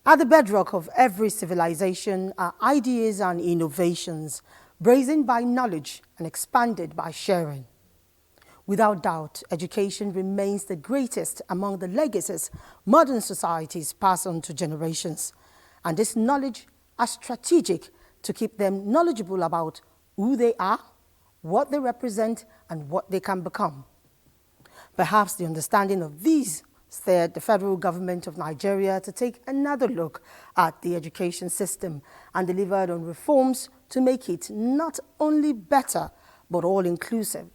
At the bedrock of every civilization are ideas and innovations, brazened by knowledge and expanded by sharing. Without doubt, education remains the greatest among the legacies modern societies pass on to generations, and this knowledge is strategic to keep them knowledgeable about who they are, what they represent, and what they can become. Perhaps the understanding of these stirred the federal government of Nigeria to take another look at the education system and delivered on reforms to make it not only better, but all-inclusive.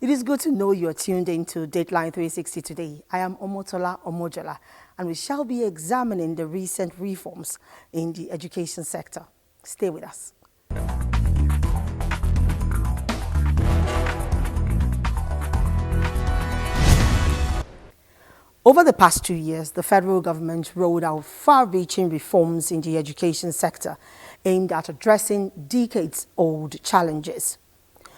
It is good to know you are tuned into Dateline 360 today. I am Omotola Omojola, and we shall be examining the recent reforms in the education sector. Stay with us. Over the past 2 years, the federal government rolled out far-reaching reforms in the education sector aimed at addressing decades-old challenges.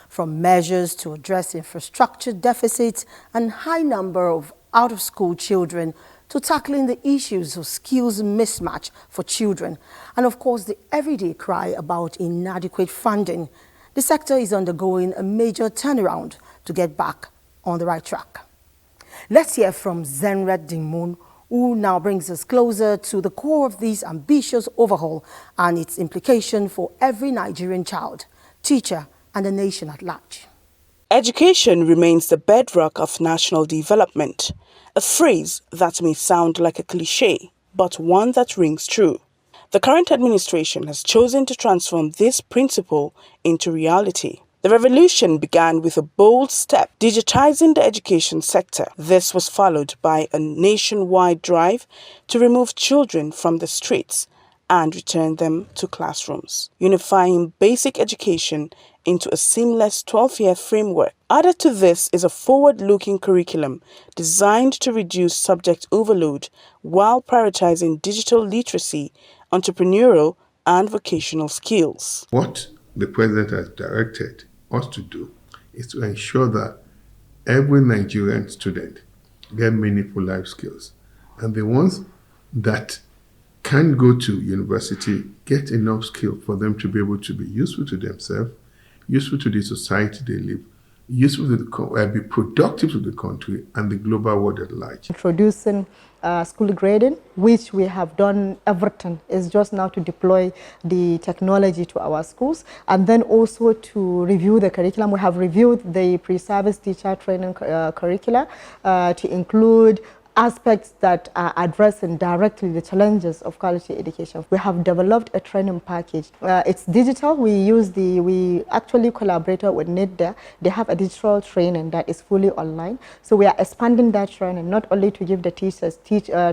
From measures to address infrastructure deficits and high number of out-of-school children to tackling the issues of skills mismatch for children, and of course the everyday cry about inadequate funding, the sector is undergoing a major turnaround to get back on the right track. Let's hear from Zenret Dingmun, who now brings us closer to the core of this ambitious overhaul and its implication for every Nigerian child, teacher, and the nation at large. Education remains the bedrock of national development, a phrase that may sound like a cliché, but one that rings true. The current administration has chosen to transform this principle into reality. The revolution began with a bold step, digitizing the education sector. This was followed by a nationwide drive to remove children from the streets and return them to classrooms, unifying basic education into a seamless 12-year framework. Added to this is a forward-looking curriculum designed to reduce subject overload while prioritizing digital literacy, entrepreneurial, and vocational skills. What the president has directed us to do is to ensure that every Nigerian student get meaningful life skills, and the ones that can go to university get enough skill for them to be able to be useful to themselves, useful to the society they live, useful to the be productive to the country and the global world at large. Introducing school grading, which we have done everything, is just now to deploy the technology to our schools, and then also to review the curriculum. We have reviewed the pre-service teacher training curricula to include aspects that are addressing directly the challenges of quality education. We have developed a training package. It's digital. We actually collaborated with NIDDA. They have a digital training that is fully online. So we are expanding that training, not only to give the teachers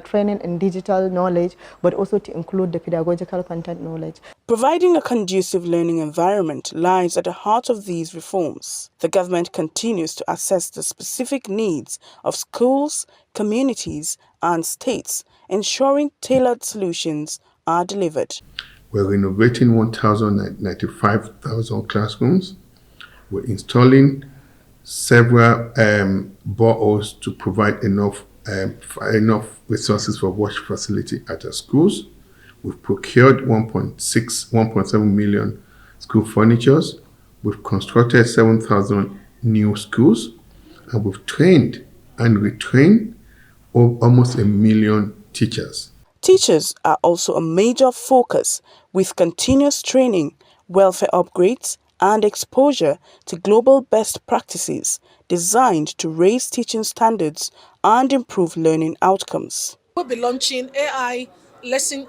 training in digital knowledge, but also to include the pedagogical content knowledge. Providing a conducive learning environment lies at the heart of these reforms. The government continues to assess the specific needs of schools, communities, and states, ensuring tailored solutions are delivered. We're renovating 1,095,000 classrooms. We're installing several boreholes to provide enough resources for wash facility at our schools. We've procured 1.7 million school furnitures. We've constructed 7,000 new schools, and we've trained and retrained almost 1 million teachers. Teachers are also a major focus, with continuous training, welfare upgrades, and exposure to global best practices designed to raise teaching standards and improve learning outcomes. We'll be launching AI lesson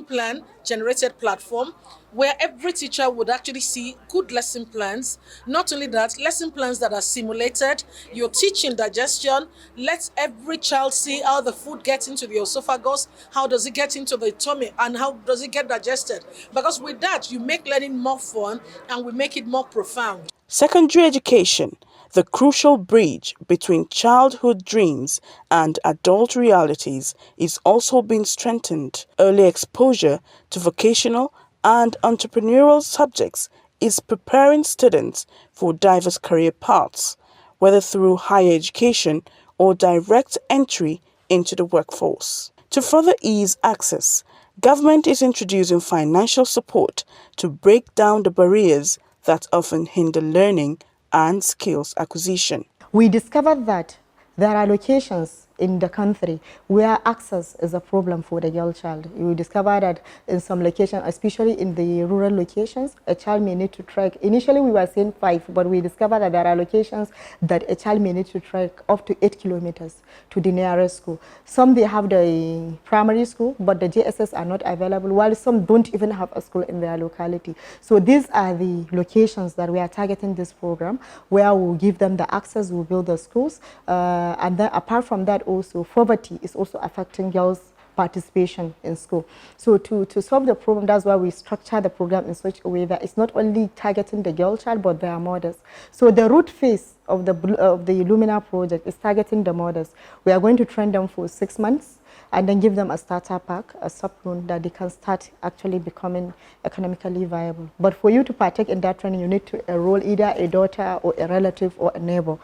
plan generated platform where every teacher would actually see good lesson plans. Not only that, lesson plans that are simulated, your teaching digestion, let every child see how the food gets into the esophagus, how does it get into the tummy, and how does it get digested. Because with that, you make learning more fun and we make it more profound. Secondary education, the crucial bridge between childhood dreams and adult realities, is also being strengthened. Early exposure to vocational and entrepreneurial subjects is preparing students for diverse career paths, whether through higher education or direct entry into the workforce. To further ease access, government is introducing financial support to break down the barriers that often hinder learning and skills acquisition. We discovered that there are locations in the country where access is a problem for the girl child. You discover that in some locations, especially in the rural locations, a child may need to trek. Initially, we were saying 5, but we discovered that there are locations that a child may need to trek up to 8 kilometers to the nearest school. Some, they have the primary school, but the JSS are not available, while some don't even have a school in their locality. So these are the locations that we are targeting this program, where we'll give them the access, we'll build the schools, and then apart from that, also poverty is also affecting girls' participation in school. So to solve the problem, that's why we structure the program in such a way that it's not only targeting the girl child, but their mothers. So the root phase of the Illumina project is targeting the mothers. We are going to train them for 6 months and then give them a starter pack, a sub-loan that they can start actually becoming economically viable. But for you to partake in that training, you need to enroll either a daughter or a relative or a neighbor.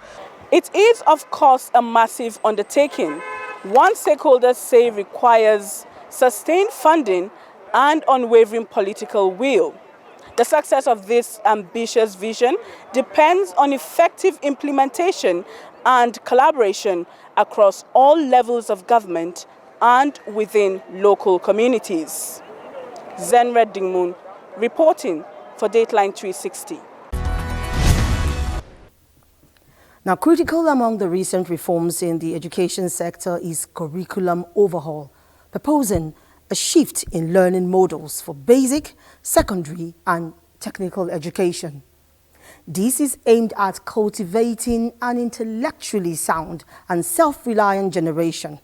It is, of course, a massive undertaking. One stakeholders say requires sustained funding and unwavering political will. The success of this ambitious vision depends on effective implementation and collaboration across all levels of government and within local communities. Zenred Dingmun, reporting for Dateline 360. Now, critical among the recent reforms in the education sector is curriculum overhaul, proposing a shift in learning models for basic, secondary, and technical education. This is aimed at cultivating an intellectually sound and self-reliant generation.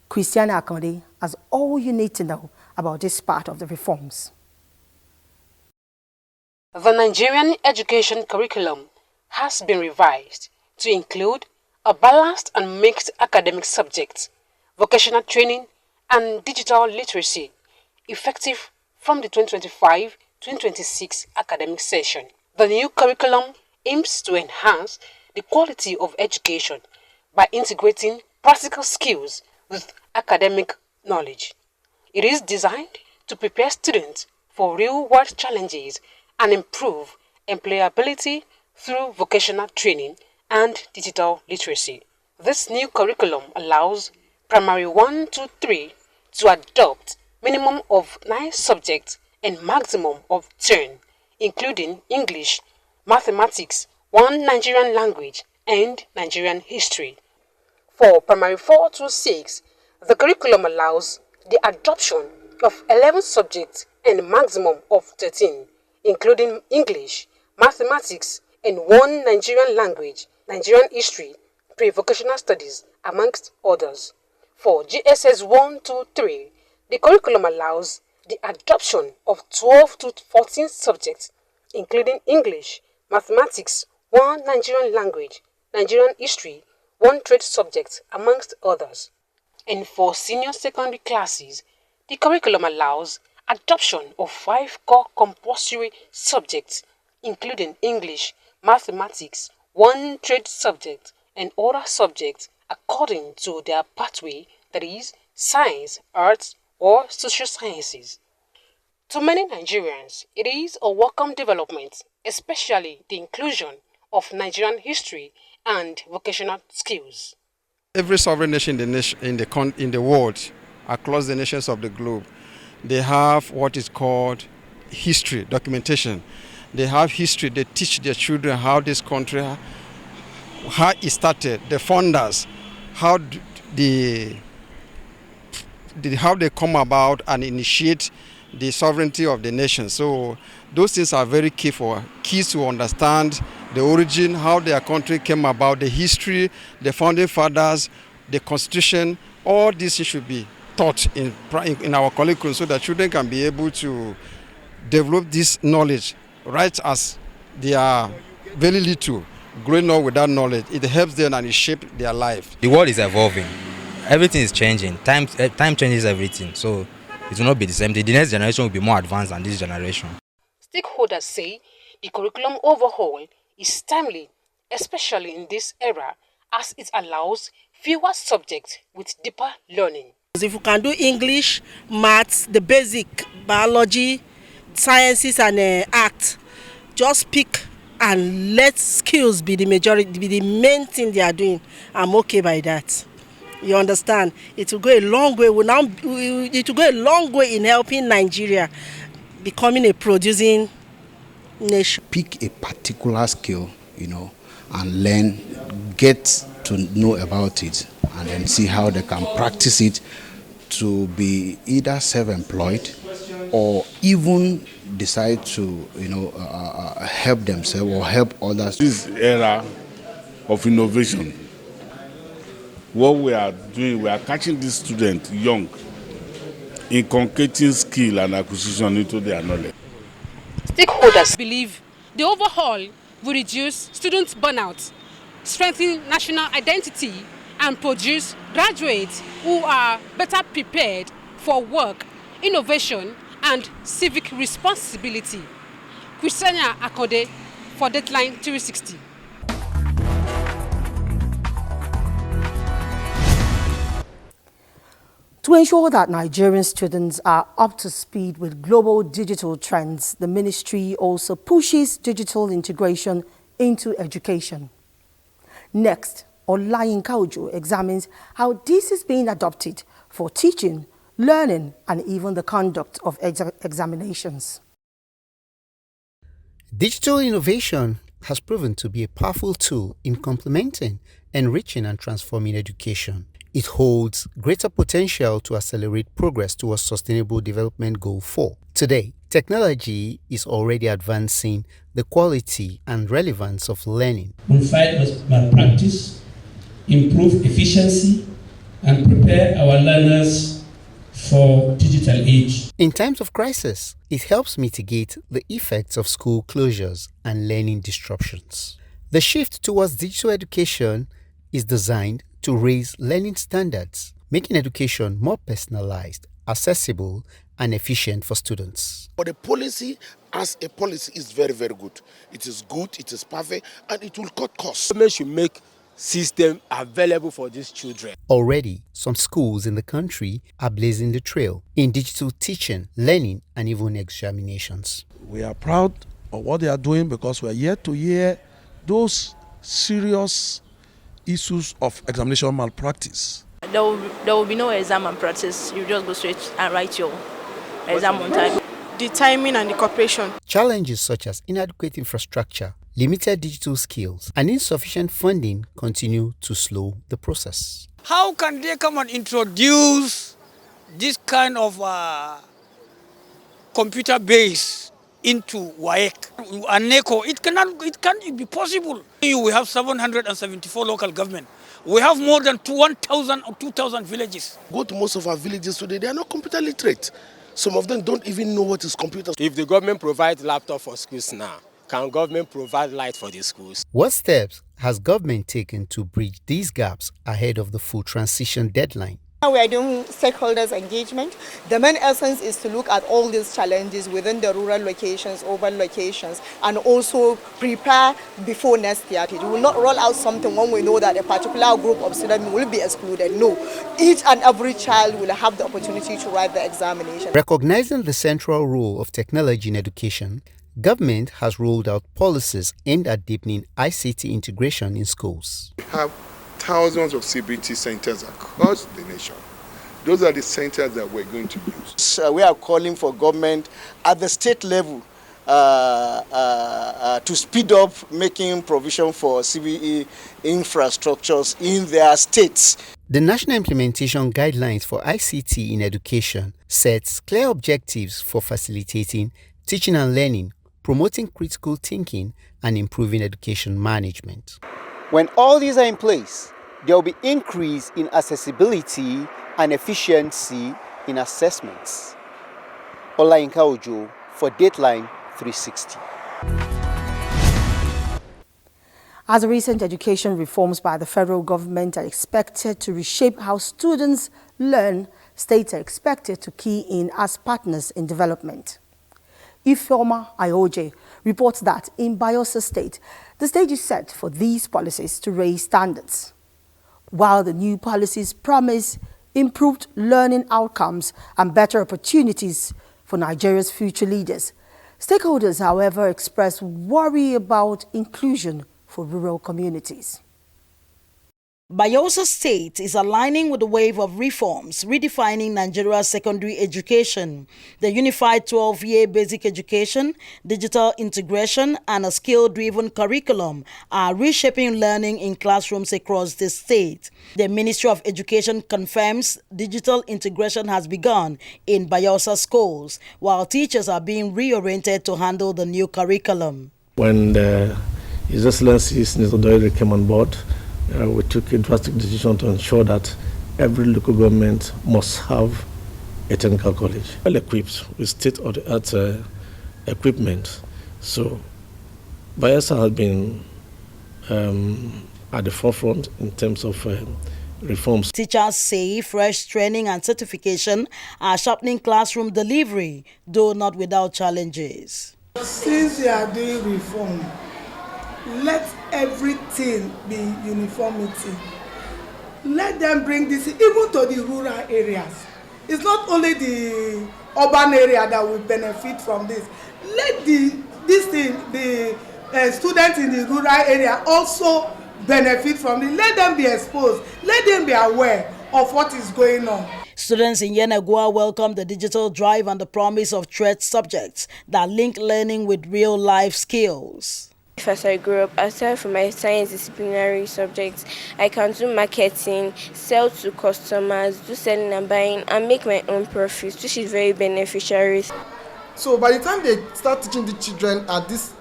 Christiana Akonde has all you need to know about this part of the reforms. The Nigerian education curriculum has been revised to include a balanced and mixed academic subjects, vocational training, and digital literacy, effective from the 2025-2026 academic session. The new curriculum aims to enhance the quality of education by integrating practical skills with academic knowledge. It is designed to prepare students for real-world challenges and improve employability through vocational training and digital literacy. This new curriculum allows primary 1 to 3 to adopt minimum of 9 subjects and maximum of 10, including English, mathematics, 1 Nigerian language, and Nigerian history. For primary 4 to 6, the curriculum allows the adoption of 11 subjects and maximum of 13, including English, mathematics, and 1 Nigerian language, Nigerian history, pre-vocational studies, amongst others. For GSS 1 to 3, the curriculum allows the adoption of 12 to 14 subjects, including English, mathematics, 1 Nigerian language, Nigerian history, 1 trade subject, amongst others. And for senior secondary classes, the curriculum allows adoption of 5 core compulsory subjects, including English, mathematics, 1 trade subject, and other subjects according to their pathway, that is, science, arts, or social sciences. To many Nigerians, it is a welcome development, especially the inclusion of Nigerian history and vocational skills. Every sovereign nation in the world, across the nations of the globe, they have what is called history, documentation. They have history. They teach their children how this country, how it started, the founders, how they come about and initiate the sovereignty of the nation. So those things are very key for kids to understand the origin, how their country came about, the history, the founding fathers, the constitution. All this should be taught in our curriculum so that children can be able to develop this knowledge right as they are very little. Growing up with that knowledge, it helps them and it shapes their life. The world is evolving. Everything is changing. Time changes everything. So it will not be the same. The next generation will be more advanced than this generation. Stakeholders say the curriculum overhaul is timely, especially in this era, as it allows fewer subjects with deeper learning. If you can do English, maths, the basic, biology, sciences and art, just pick and let skills be the majority, be the main thing they are doing. I'm okay by that. You understand? It will go a long way. It will go a long way in helping Nigeria becoming a producing nation. Pick a particular skill, and learn, get to know about it, and then see how they can practice it to be either self-employed or even decide to, help themselves or help others. This era of innovation, what we are doing, we are catching these students young, inculcating skill and acquisition into their knowledge. Stakeholders believe the overhaul will reduce student burnout, strengthen national identity, and produce graduates who are better prepared for work, innovation, and civic responsibility. Christiana Akode for Dateline 360. To ensure that Nigerian students are up to speed with global digital trends, the ministry also pushes digital integration into education. Next, Olayinka Ojo examines how this is being adopted for teaching, learning, and even the conduct of examinations. Digital innovation has proven to be a powerful tool in complementing, enriching, and transforming education. It holds greater potential to accelerate progress towards Sustainable Development Goal 4. Today, technology is already advancing the quality and relevance of learning. We fight malpractice, improve efficiency, and prepare our learners for digital age. In times of crisis, it helps mitigate the effects of school closures and learning disruptions. The shift towards digital education is designed to raise learning standards, making education more personalized, accessible, and efficient for students. But the policy as a policy is very, very good. It is good, it is perfect, and it will cut costs. Government should make system available for these children. Already, some schools in the country are blazing the trail in digital teaching, learning, and even examinations. We are proud of what they are doing because we are yet to hear those serious issues of examination malpractice. There will be no exam and practice. You just go straight and write your exam on time. The timing and the cooperation. Challenges such as inadequate infrastructure, limited digital skills, and insufficient funding continue to slow the process. How can they come and introduce this kind of computer base into WAEC and NECO? It can't be possible. We have 774 local government. We have more than 1,000 or 2,000 villages. Go to most of our villages today, they are not computer literate. Some of them don't even know what is computer. If the government provides laptop for schools now, can government provide light for the schools? What steps has government taken to bridge these gaps ahead of the full transition deadline? We are doing stakeholders engagement. The main essence is to look at all these challenges within the rural locations, urban locations, and also prepare before next year. We will not roll out something when we know that a particular group of students will be excluded. No, each and every child will have the opportunity to write the examination. Recognizing the central role of technology in education, government has rolled out policies aimed at deepening ICT integration in schools. We have thousands of CBT centers across the nation. Those are the centers that we're going to use. We are calling for government at the state level to speed up making provision for CBE infrastructures in their states. The National Implementation Guidelines for ICT in Education sets clear objectives for facilitating teaching and learning, promoting critical thinking, and improving education management. When all these are in place, there will be increase in accessibility and efficiency in assessments. Olayinka Ojo for Dateline 360. As recent education reforms by the federal government are expected to reshape how students learn, states are expected to key in as partners in development. Ifeoma Ayoje reports that in Bayelsa State, the stage is set for these policies to raise standards. While the new policies promise improved learning outcomes, and better opportunities for Nigeria's future leaders. Stakeholders, however, express worry about inclusion for rural communities. Bayelsa State is aligning with the wave of reforms redefining Nigeria's secondary education. The unified 12-year basic education, digital integration, and a skill-driven curriculum are reshaping learning in classrooms across the state. The Ministry of Education confirms digital integration has begun in Bayelsa schools, while teachers are being reoriented to handle the new curriculum. When His Excellency Senator Doyle came on board, we took a drastic decision to ensure that every local government must have a technical college, well equipped with state-of-the-art equipment. So Bayelsa has been at the forefront in terms of reforms. Teachers say fresh training and certification are sharpening classroom delivery, though not without challenges. Since they are doing reform, let everything be uniformity. Let them bring this even to the rural areas. It's not only the urban area that will benefit from this. Let the students in the rural area also benefit from it. Let them be exposed. Let them be aware of what is going on. Students in Yenagoa welcome the digital drive and the promise of threat subjects that link learning with real-life skills. As I grew up, aside from my science disciplinary subjects, I can do marketing, sell to customers, do selling and buying, and make my own profits, which is very beneficial. So by the time they start teaching the children at this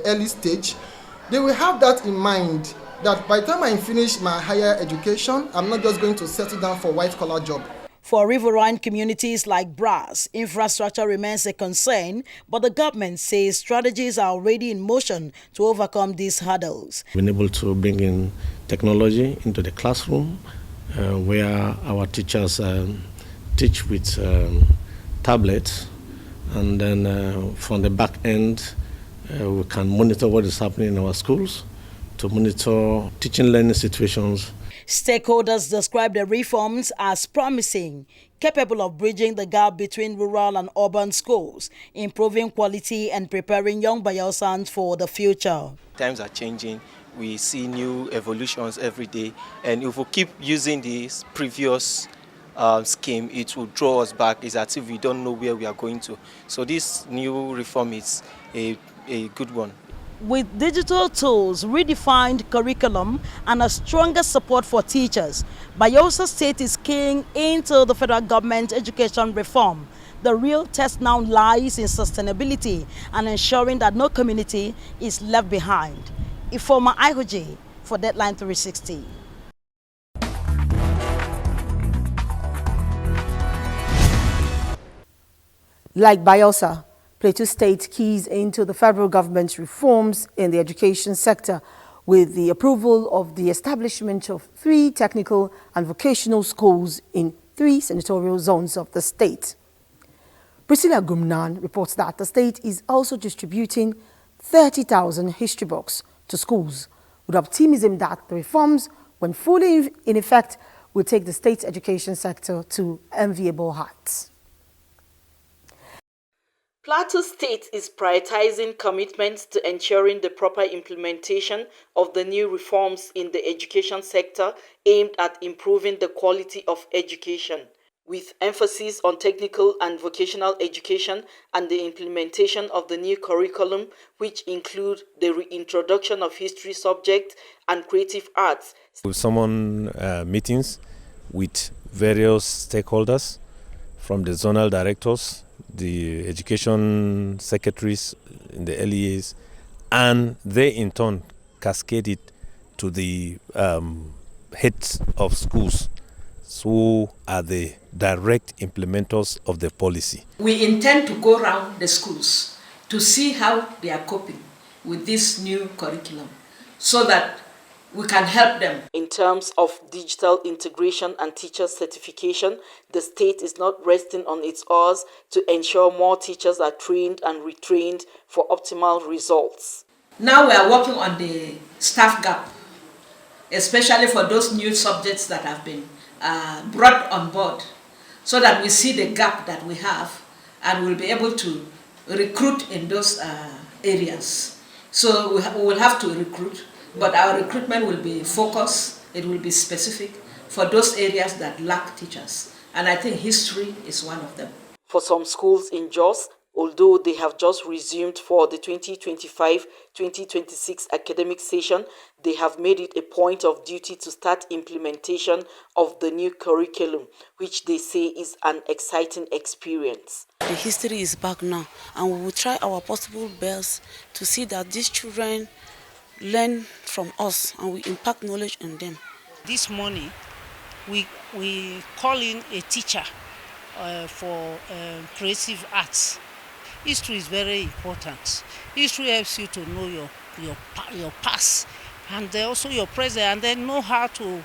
early stage, they will have that in mind, that by the time I finish my higher education, I'm not just going to settle down for a white-collar job. For riverine communities like Brass, infrastructure remains a concern, but the government says strategies are already in motion to overcome these hurdles. We've been able to bring in technology into the classroom, where our teachers teach with tablets, and then from the back end, we can monitor what is happening in our schools, to monitor teaching learning situations. Stakeholders describe the reforms as promising, capable of bridging the gap between rural and urban schools, improving quality and preparing young Bayelsans for the future. Times are changing. We see new evolutions every day, and if we keep using this previous scheme, it will draw us back. It's as if we don't know where we are going to. So this new reform is a good one. With digital tools, redefined curriculum, and a stronger support for teachers, Bayelsa State is keying into the federal government education reform. The real test now lies in sustainability and ensuring that no community is left behind. Ifoma Ihoji for Deadline 360. Like Bayelsa, Plateau State keys into the federal government's reforms in the education sector with the approval of the establishment of 3 technical and vocational schools in 3 senatorial zones of the state. Priscilla Gumnan reports that the state is also distributing 30,000 history books to schools, with optimism that the reforms, when fully in effect, will take the state's education sector to enviable heights. Plateau State is prioritizing commitments to ensuring the proper implementation of the new reforms in the education sector aimed at improving the quality of education, with emphasis on technical and vocational education and the implementation of the new curriculum, which include the reintroduction of history subject and creative arts. We summon meetings with various stakeholders, from the zonal directors, the education secretaries in the LEAs, and they in turn cascade it to the heads of schools, who are the direct implementers of the policy. We intend to go around the schools to see how they are coping with this new curriculum so that we can help them. In terms of digital integration and teacher certification, the state is not resting on its oars to ensure more teachers are trained and retrained for optimal results. Now we are working on the staff gap, especially for those new subjects that have been brought on board so that we see the gap that we have and we'll be able to recruit in those areas. So we will have to recruit, but our recruitment will be focused, it will be specific for those areas that lack teachers. And I think history is one of them. For some schools in Jos, although they have just resumed for the 2025-2026 academic session, they have made it a point of duty to start implementation of the new curriculum, which they say is an exciting experience. The history is back now, and we will try our possible best to see that these children learn from us and we impact knowledge on them. This morning, we call in a teacher for creative arts. History is very important. History helps you to know your past and also your present, and then know how to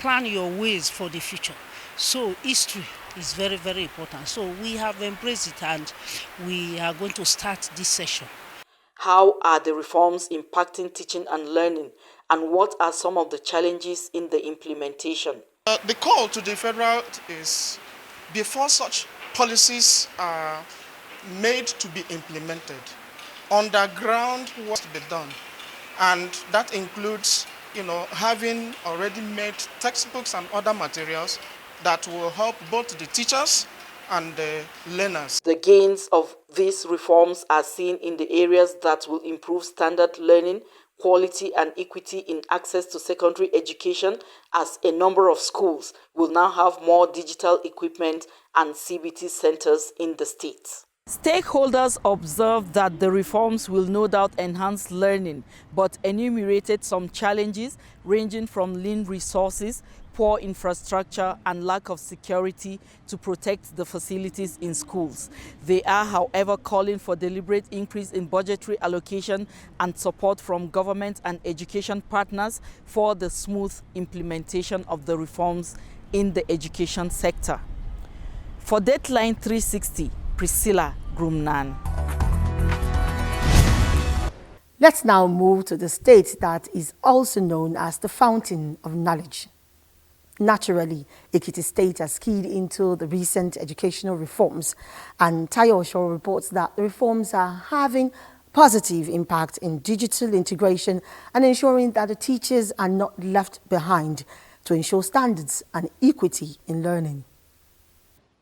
plan your ways for the future. So history is very, very important. So we have embraced it, and we are going to start this session. How are the reforms impacting teaching and learning, and what are some of the challenges in the implementation? The call to the federal is, before such policies are made to be implemented, underground work to be done, and that includes, having already made textbooks and other materials that will help both the teachers and the learners. The gains of these reforms are seen in the areas that will improve standard learning, quality and equity in access to secondary education, as a number of schools will now have more digital equipment and CBT centers in the state. Stakeholders observed that the reforms will no doubt enhance learning, but enumerated some challenges ranging from lean resources, poor infrastructure and lack of security to protect the facilities in schools. They are, however, calling for deliberate increase in budgetary allocation and support from government and education partners for the smooth implementation of the reforms in the education sector. For Dateline 360, Priscilla Grumnan. Let's now move to the state that is also known as the fountain of knowledge. Naturally, Ekiti State has keyed into the recent educational reforms, and Tayo Osho reports that the reforms are having positive impact in digital integration and ensuring that the teachers are not left behind to ensure standards and equity in learning.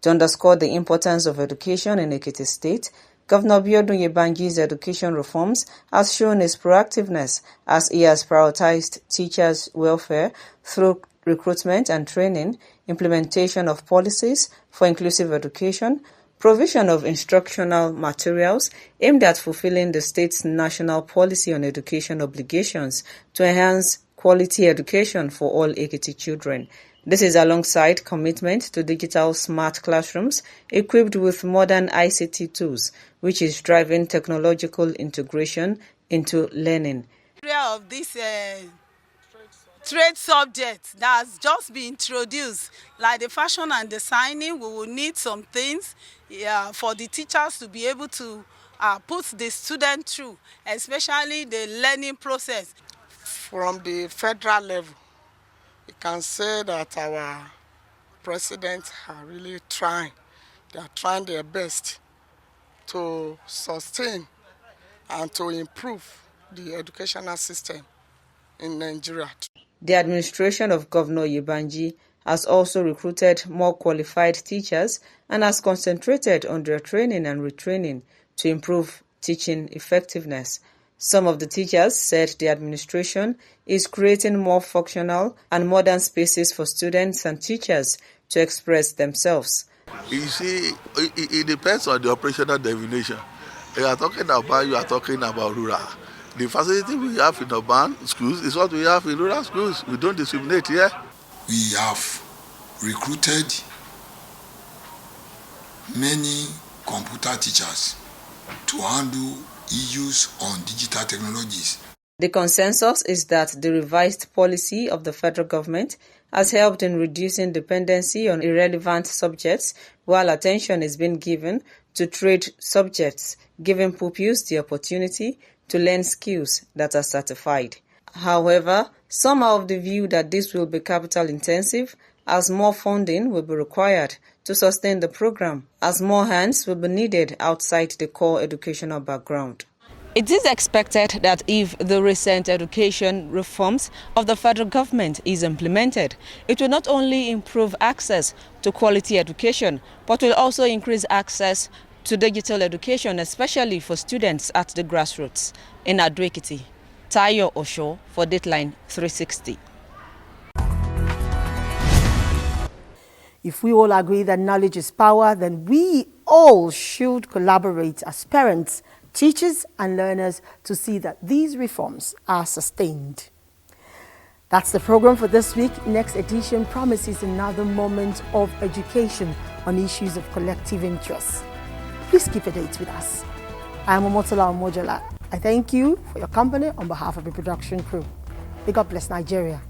To underscore the importance of education in Ekiti State, Governor Biodun Yebanji's education reforms has shown his proactiveness as he has prioritized teachers' welfare through recruitment and training, implementation of policies for inclusive education, provision of instructional materials aimed at fulfilling the state's national policy on education obligations to enhance quality education for all Ekiti children. This is alongside commitment to digital smart classrooms equipped with modern ICT tools, which is driving technological integration into learning. Of this trade subject that has just been introduced, like the fashion and designing, we will need some things for the teachers to be able to put the student through, especially the learning process. From the federal level, we can say that our presidents are really trying. They are trying their best to sustain and to improve the educational system in Nigeria. The administration of Governor Yebanji has also recruited more qualified teachers and has concentrated on their training and retraining to improve teaching effectiveness. Some of the teachers said the administration is creating more functional and modern spaces for students and teachers to express themselves. You see, it depends on the operational definition. You are talking about rural. The facility we have in urban schools is what we have in rural schools. We don't discriminate here. We have recruited many computer teachers to handle issues on digital technologies. The consensus is that the revised policy of the federal government has helped in reducing dependency on irrelevant subjects, while attention is being given to trade subjects, giving pupils the opportunity to learn skills that are certified. However, some are of the view that this will be capital intensive as more funding will be required to sustain the program, as more hands will be needed outside the core educational background. It is expected that if the recent education reforms of the federal government is implemented, it will not only improve access to quality education, but will also increase access to digital education, especially for students at the grassroots. In Ado-Ekiti, Tayo Osho for Dateline 360. If we all agree that knowledge is power, then we all should collaborate as parents, teachers and learners to see that these reforms are sustained. That's the program for this week. Next edition promises another moment of education on issues of collective interest. Please keep a date with us. I am Omotola Omojola. I thank you for your company on behalf of the production crew. May God bless Nigeria.